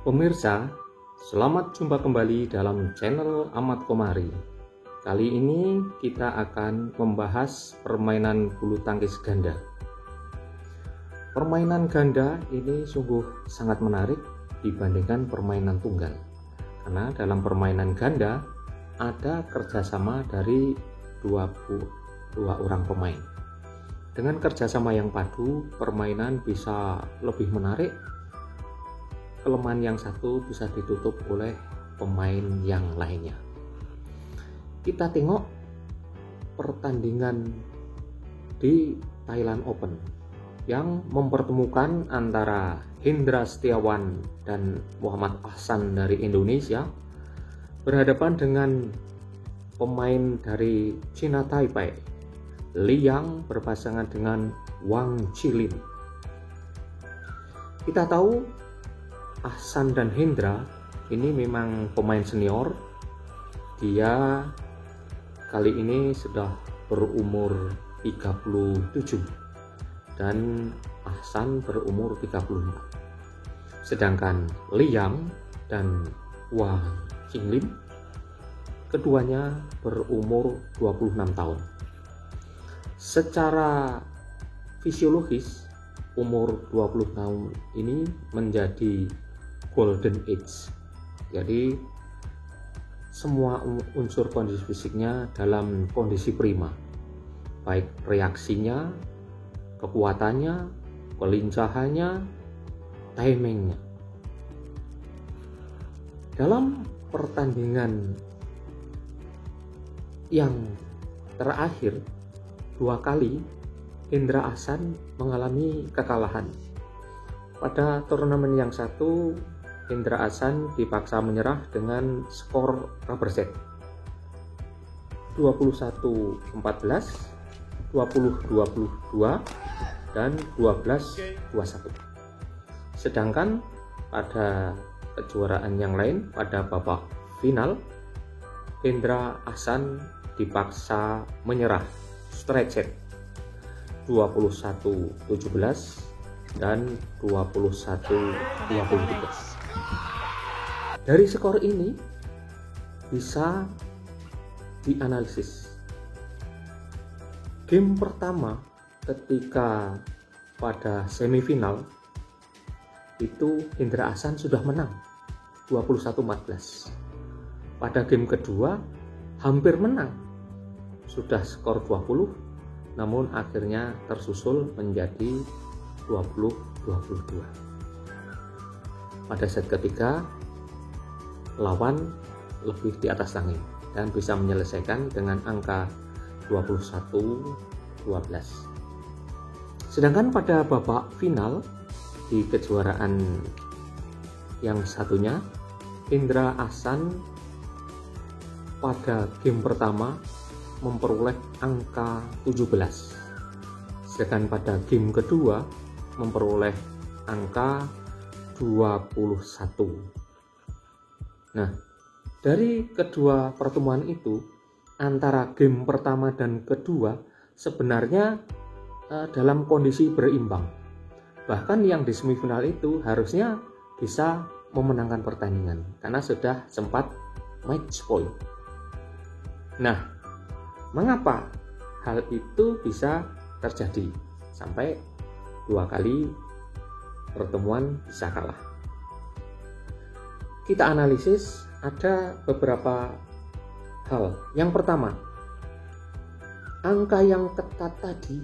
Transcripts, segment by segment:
Pemirsa, selamat jumpa kembali dalam channel Ahmad Komari. Kali ini kita akan membahas permainan bulu tangkis ganda. Permainan ganda ini sungguh sangat menarik dibandingkan permainan tunggal. Karena dalam permainan ganda ada kerjasama dari 22 orang pemain. Dengan kerjasama yang padu, permainan bisa lebih menarik. Kelemahan yang satu bisa ditutup oleh pemain yang lainnya. Kita tengok pertandingan di Thailand Open yang mempertemukan antara Hendra Setiawan dan Muhammad Ahsan dari Indonesia berhadapan dengan pemain dari China Taipei, Li Yang berpasangan dengan Wang Qilin. Kita tahu Ahsan dan Hendra ini memang pemain senior. Dia kali ini sudah berumur 37 dan Ahsan berumur 34. Sedangkan Li Yang dan Wang Qilin keduanya berumur 26 tahun. Secara fisiologis umur 20 tahun ini menjadi golden age. Jadi semua unsur kondisi fisiknya dalam kondisi prima. Baik reaksinya, kekuatannya, kelincahannya, timingnya. Dalam pertandingan yang terakhir 2 kali Hendra Ahsan mengalami kekalahan. Pada turnamen yang satu, Hendra Ahsan dipaksa menyerah dengan skor rubber set 21-14, 20-22, dan 12-21. Sedangkan pada kejuaraan yang lain, pada babak final, Hendra Ahsan dipaksa menyerah straight set 21-17 dan 21-23. Dari skor ini bisa dianalisis. Game pertama ketika pada semifinal itu Hendra Ahsan sudah menang 21-14. Pada game kedua hampir menang, sudah skor 20, namun akhirnya tersusul menjadi 20-22. Pada set ketiga lawan lebih di atas angin dan bisa menyelesaikan dengan angka 21-12. Sedangkan pada babak final di kejuaraan yang satunya, Hendra Ahsan pada game pertama memperoleh angka 17. Sedangkan pada game kedua memperoleh angka 21. Nah, dari kedua pertemuan itu, antara game pertama dan kedua sebenarnya dalam kondisi berimbang. Bahkan yang di semifinal itu harusnya bisa memenangkan pertandingan karena sudah sempat match point. Nah, mengapa hal itu bisa terjadi sampai 2 kali pertemuan bisa kalah? Kita analisis ada beberapa hal. Yang pertama, angka yang ketat tadi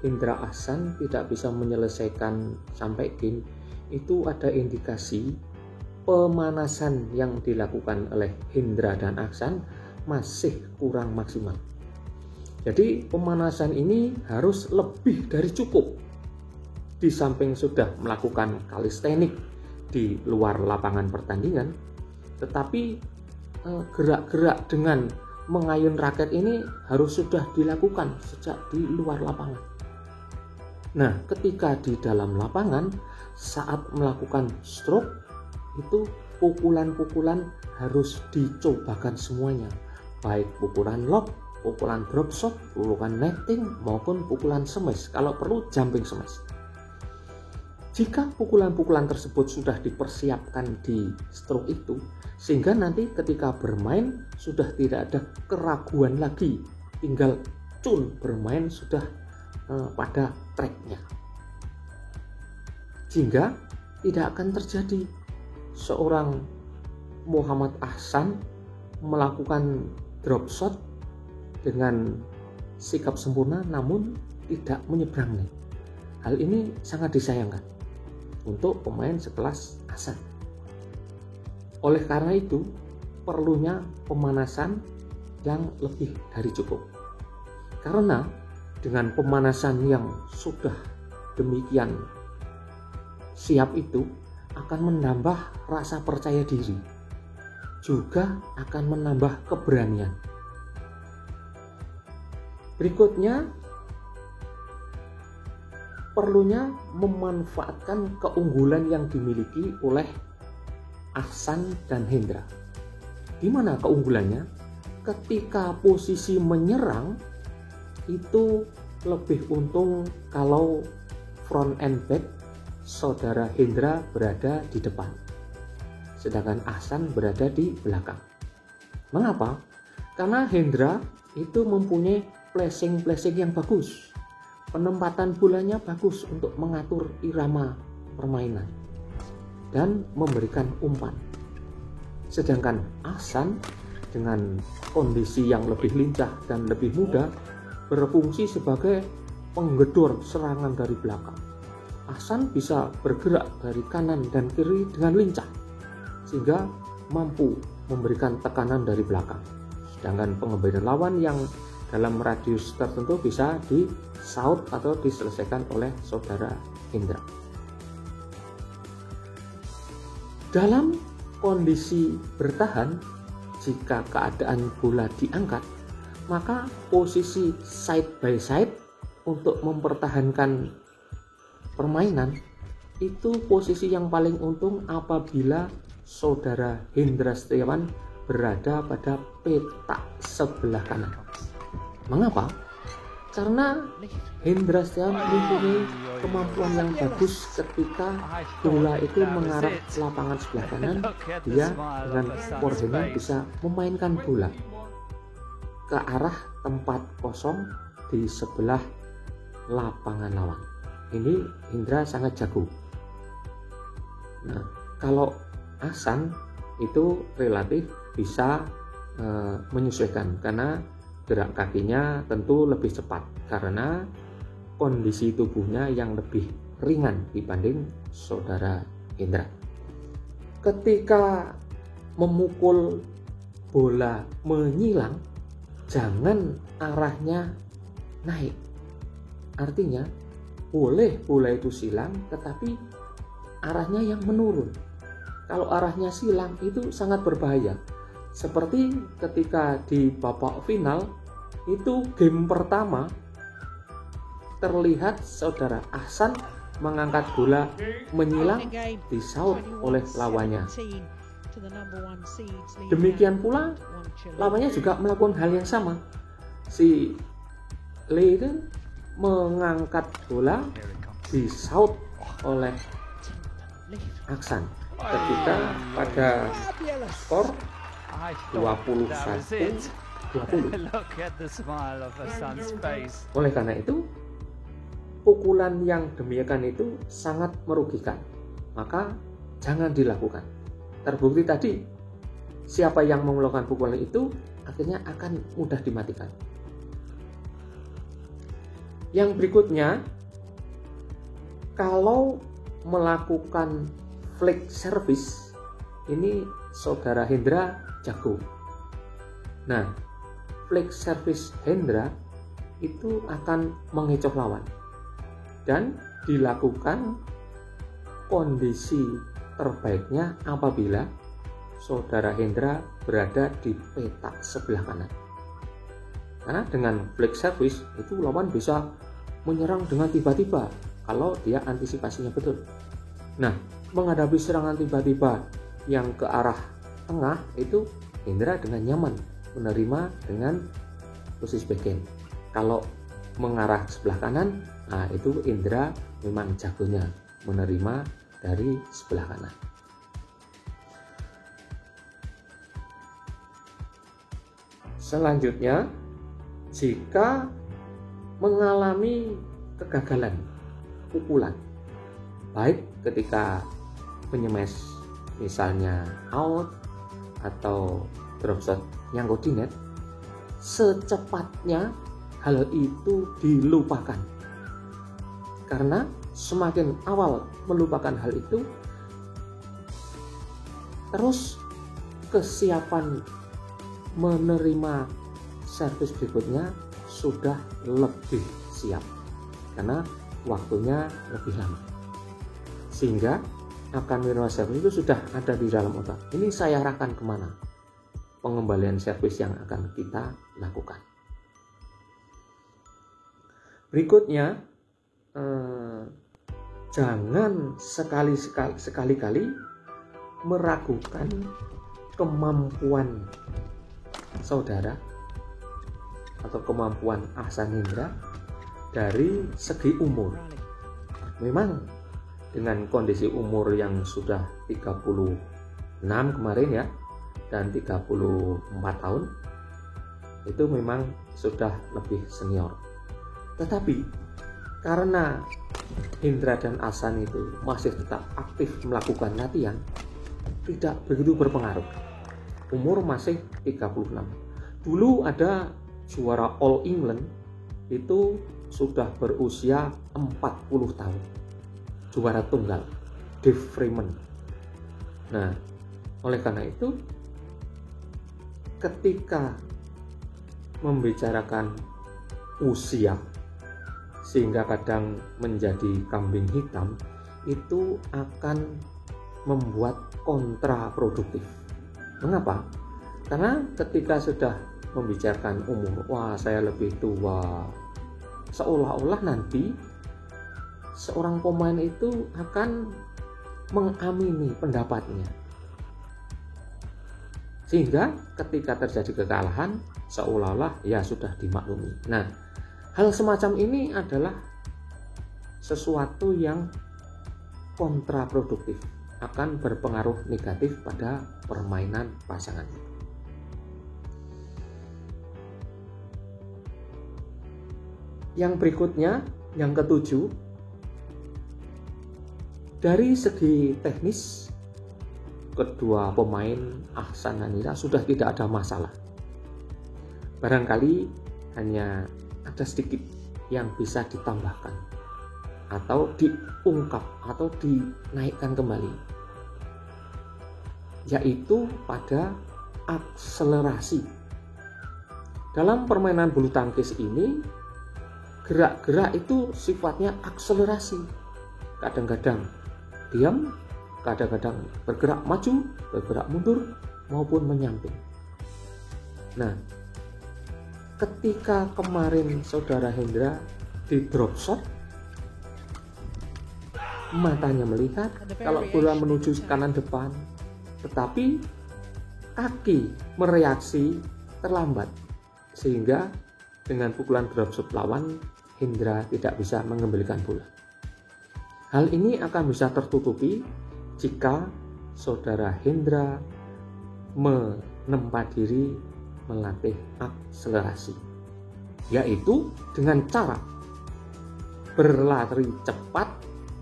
Hendra Ahsan tidak bisa menyelesaikan sampai game itu ada indikasi pemanasan yang dilakukan oleh Hendra dan Ahsan masih kurang maksimal. Jadi pemanasan ini harus lebih dari cukup. Di samping sudah melakukan kalistenik di luar lapangan pertandingan, tetapi gerak-gerak dengan mengayun raket ini harus sudah dilakukan sejak di luar lapangan. Nah, ketika di dalam lapangan saat melakukan stroke itu pukulan-pukulan harus dicobakan semuanya, baik pukulan lob, pukulan drop shot, pukulan netting maupun pukulan smash, kalau perlu jumping smash. Jika pukulan-pukulan tersebut sudah dipersiapkan di stroke itu, sehingga nanti ketika bermain sudah tidak ada keraguan lagi, tinggal bermain sudah pada tracknya, sehingga tidak akan terjadi seorang Muhammad Ahsan melakukan drop shot dengan sikap sempurna namun tidak menyeberang net. Hal ini sangat disayangkan untuk pemain sekelas Ahsan. Oleh karena itu, perlunya pemanasan yang lebih dari cukup. Karena dengan pemanasan yang sudah demikian siap itu akan menambah rasa percaya diri, juga akan menambah keberanian. Berikutnya, perlunya memanfaatkan keunggulan yang dimiliki oleh Ahsan dan Hendra. Di mana keunggulannya? Ketika posisi menyerang itu lebih untung kalau front and back saudara Hendra berada di depan, sedangkan Ahsan berada di belakang. Mengapa? Karena Hendra itu mempunyai placing yang bagus. Penempatan bolanya bagus untuk mengatur irama permainan dan memberikan umpan. Sedangkan Ahsan dengan kondisi yang lebih lincah dan lebih mudah berfungsi sebagai penggedor serangan dari belakang. Ahsan bisa bergerak dari kanan dan kiri dengan lincah sehingga mampu memberikan tekanan dari belakang. Sedangkan pengembangan lawan yang dalam radius tertentu bisa disaut atau diselesaikan oleh saudara Hendra. Dalam kondisi bertahan, jika keadaan bola diangkat, maka posisi side by side untuk mempertahankan permainan itu posisi yang paling untung apabila saudara Hendra Setiawan berada pada petak sebelah kanan. Mengapa? Karena Hendra Setiawan mempunyai kemampuan yang bagus ketika bola itu mengarah ke lapangan sebelah kanan. Dia dengan forehandnya bisa memainkan bola ke arah tempat kosong di sebelah lapangan lawan. Ini Hendra sangat jago. Nah, kalau Ahsan itu relatif bisa menyesuaikan karena gerak kakinya tentu lebih cepat karena kondisi tubuhnya yang lebih ringan dibanding saudara Hendra. Ketika memukul bola menyilang, jangan arahnya naik. Artinya boleh bola itu silang tetapi arahnya yang menurun. Kalau arahnya silang itu sangat berbahaya. Seperti ketika di babak final itu game pertama terlihat saudara Ahsan mengangkat bola menyilang disaut oleh lawannya. Demikian pula lawannya juga melakukan hal yang sama. Si Lee itu mengangkat bola disaut oleh Ahsan ketika pada skor 21-20. Oleh karena itu, pukulan yang demikian itu sangat merugikan, maka jangan dilakukan. Terbukti tadi, siapa yang melakukan pukulan itu akhirnya akan mudah dimatikan. Yang berikutnya, kalau melakukan flick service, ini saudara Hendra jago. Nah, flick service Hendra itu akan mengecoh lawan dan dilakukan kondisi terbaiknya apabila saudara Hendra berada di petak sebelah kanan. Karena dengan flick service itu lawan bisa menyerang dengan tiba-tiba kalau dia antisipasinya betul. Nah, menghadapi serangan tiba-tiba yang ke arah tengah itu Hendra dengan nyaman menerima dengan posisi backhand. Kalau mengarah sebelah kanan, nah itu Hendra memang jagonya menerima dari sebelah kanan. Selanjutnya, jika mengalami kegagalan pukulan, baik ketika penyemes misalnya out atau drop shot nyangkut di net, secepatnya hal itu dilupakan. Karena semakin awal melupakan hal itu, terus kesiapan menerima servis berikutnya sudah lebih siap karena waktunya lebih lama, sehingga akan menerima servis itu sudah ada di dalam otak. Ini saya arahkan kemana pengembalian servis yang akan kita lakukan. Berikutnya, jangan sekali-kali meragukan kemampuan saudara atau kemampuan Ahsan Hendra dari segi umur. Memang dengan kondisi umur yang sudah 36 kemarin ya, dan 34 tahun, itu memang sudah lebih senior. Tetapi karena Hendra dan Ahsan itu masih tetap aktif melakukan latihan, tidak begitu berpengaruh. Umur masih 36. Dulu ada juara All England itu sudah berusia 40 tahun. Juara tunggal, Dave Freeman. Nah, oleh karena itu ketika membicarakan usia sehingga kadang menjadi kambing hitam, itu akan membuat kontraproduktif. Mengapa? Karena ketika sudah membicarakan umur, wah saya lebih tua, seolah-olah nanti seorang pemain itu akan mengamini pendapatnya, sehingga ketika terjadi kekalahan seolah-olah ya sudah dimaklumi. Nah, hal semacam ini adalah sesuatu yang kontraproduktif, akan berpengaruh negatif pada permainan pasangan. Yang berikutnya, yang ketujuh, dari segi teknis kedua pemain Ahsan dan Hendra sudah tidak ada masalah. Barangkali hanya ada sedikit yang bisa ditambahkan atau diungkap atau dinaikkan kembali, yaitu pada akselerasi. Dalam permainan bulu tangkis ini, gerak-gerak itu sifatnya akselerasi. Kadang-kadang diam, kadang-kadang bergerak maju, bergerak mundur, maupun menyamping. Nah, ketika kemarin saudara Hendra di drop shot, matanya melihat kalau bola menuju kanan depan, tetapi kaki mereaksi terlambat, sehingga dengan pukulan drop shot lawan, Hendra tidak bisa mengembalikan bola. Hal ini akan bisa tertutupi jika saudara Hendra menempa diri melatih akselerasi, yaitu dengan cara berlari cepat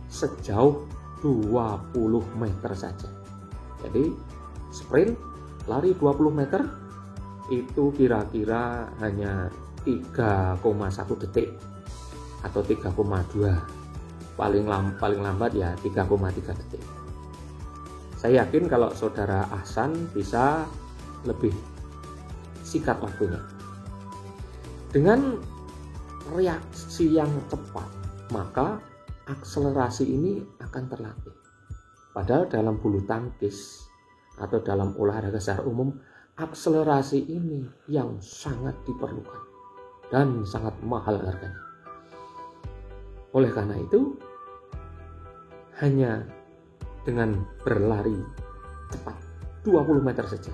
sejauh 20 meter saja. Jadi sprint lari 20 meter itu kira-kira hanya 3,1 detik atau 3,2, paling lambat ya 3,3 detik. Saya yakin kalau saudara Ahsan bisa lebih singkat waktunya. Dengan reaksi yang cepat, maka akselerasi ini akan terlatih. Padahal dalam bulu tangkis atau dalam olahraga secara umum, akselerasi ini yang sangat diperlukan dan sangat mahal harganya. Oleh karena itu, hanya dengan berlari cepat 20 meter saja,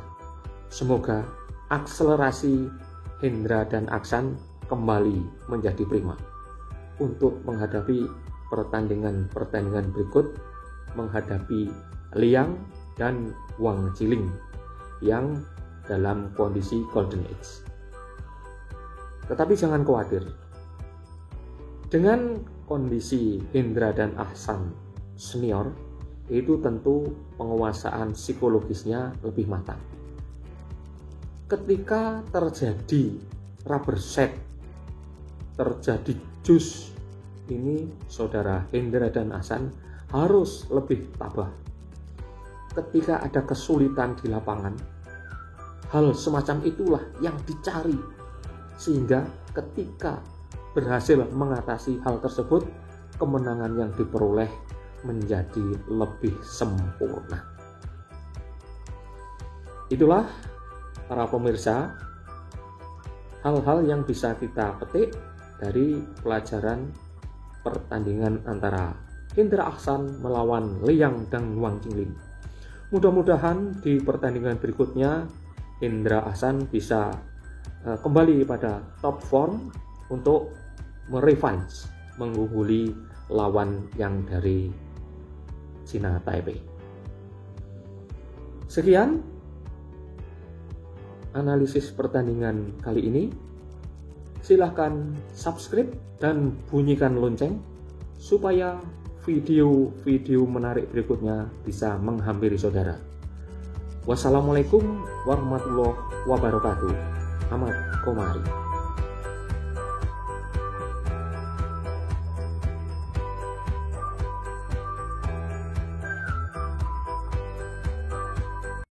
semoga akselerasi Hendra dan Ahsan kembali menjadi prima untuk menghadapi pertandingan berikut menghadapi Liang dan Wang Jiling yang dalam kondisi Golden Age. Tetapi jangan khawatir, dengan kondisi Hendra dan Ahsan senior, itu tentu penguasaan psikologisnya lebih matang. Ketika terjadi rubber set, terjadi jus, ini saudara Hendra dan Ahsan harus lebih tabah. Ketika ada kesulitan di lapangan, hal semacam itulah yang dicari, sehingga ketika berhasil mengatasi hal tersebut, kemenangan yang diperoleh menjadi lebih sempurna. Itulah para pemirsa, hal-hal yang bisa kita petik dari pelajaran pertandingan antara Hendra Ahsan melawan Liang dan Wang Jiling. Mudah-mudahan di pertandingan berikutnya Hendra Ahsan bisa kembali pada top form untuk merevenge, mengungguli lawan yang dari Cina Taipei. Sekian analisis pertandingan kali ini. Silahkan subscribe dan bunyikan lonceng supaya video-video menarik berikutnya bisa menghampiri saudara. Wassalamualaikum warahmatullahi wabarakatuh. Ahmad Komari.